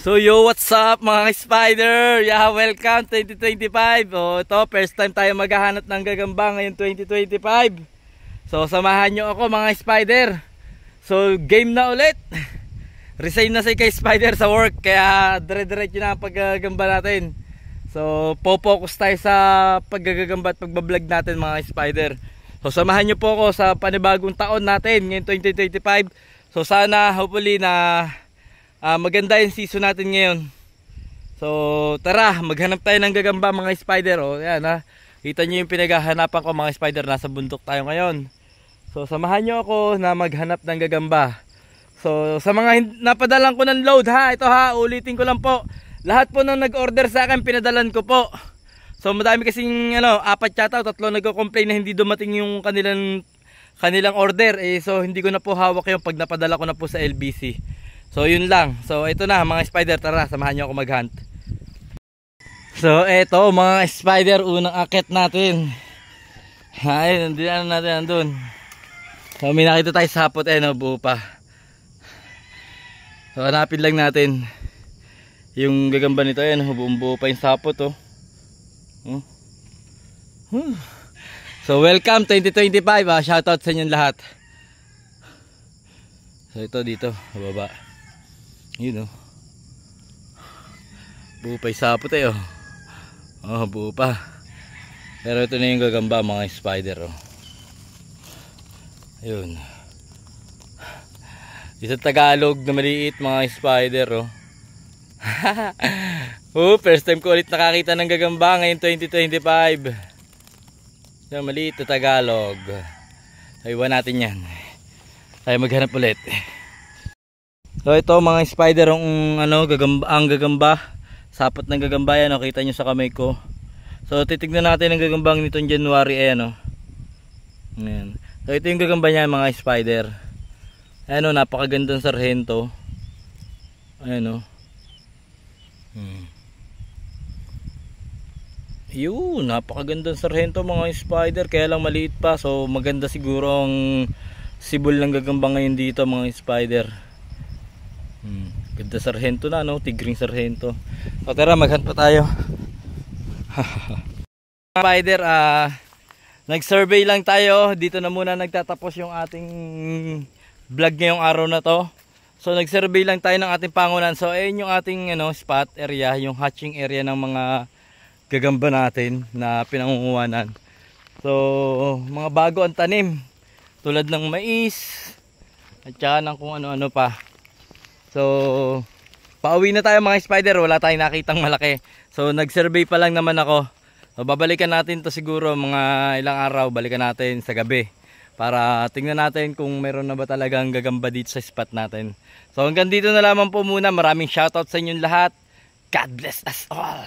So yo, what's up mga spider? Yeah, welcome 2025. Ito, first time tayo maghahanap ng gagamba ngayon 2025. So samahan nyo ako mga spider. So game na ulit. Resign na si kay spider sa work, kaya dire-diretso na ang paggagamba natin. So po-focus tayo sa paggagamba at pagbablog natin mga spider. So samahan nyo po ako sa panibagong taon natin ngayon 2025. So sana hopefully na maganda yung season natin ngayon. So tara, maghanap tayo ng gagamba mga spider. Yan ha, kita nyo yung pinaghahanapan ko mga spider. Nasa bundok tayo ngayon. So samahan nyo ako na maghanap ng gagamba. So sa mga napadalan ko ng load ha, ito ha, ulitin ko lang po. Lahat po nang nag-order sa akin pinadalan ko po. So madami kasing apat yata o tatlo nagko-complain na hindi dumating yung kanilang order so hindi ko na po hawak yung pag napadala ko na po sa LBC. So yun lang. So ito na mga spider, tara samahan nyo ako mag-hunt. So eto mga spider, unang akit natin. Ay, nandiyan natin nandun. So may nakita tayo sa hapot buo pa. So hanapin lang natin yung gagamba nito. Buong buo pa yung sapot So welcome 2025 shoutout sa inyong lahat. So ito dito sa baba. Yun buo pa yung sapot buo pa. Pero ito na yung gagamba mga spider Ayun. Isang Tagalog na maliit mga spider first time ko ulit nakakita ng gagamba ngayon 2025. Yung maliit na Tagalog. Iwan natin yan. Tayo maghanap ulit. So ito mga spider ang gagamba. Sapot ng gagamba yan kita nyo sa kamay ko. So titignan natin ang gagambang nitong January Ayan. So ito yung gagamba niya mga spider. Napakagandang sarhento. Ayan Yun, napakagandang sarhento mga spider. Kaya lang maliit pa. So maganda siguro ang sibol ng gagamba ngayon dito mga spider. Ganda sarhento na tigring sarhento. So tara, maghunt pa tayo. Spider, nag-survey lang tayo. Dito na muna nagtatapos yung ating vlog ngayong araw na to. So nag-survey lang tayo ng ating pangunan. So ayun yung ating spot area, yung hatching area ng mga gagamba natin na pinangunguhanan. So mga bago ang tanim tulad ng mais at saka ng kung ano-ano pa. So pauwi na tayo mga spider, wala tayong nakitang malaki. So nag-survey pa lang naman ako. So babalikan natin to siguro mga ilang araw, balikan natin sa gabi para tingnan natin kung meron na ba talagang gagamba dito sa spot natin. So hanggang dito na lamang po muna. Maraming shoutout sa inyong lahat. God bless us all.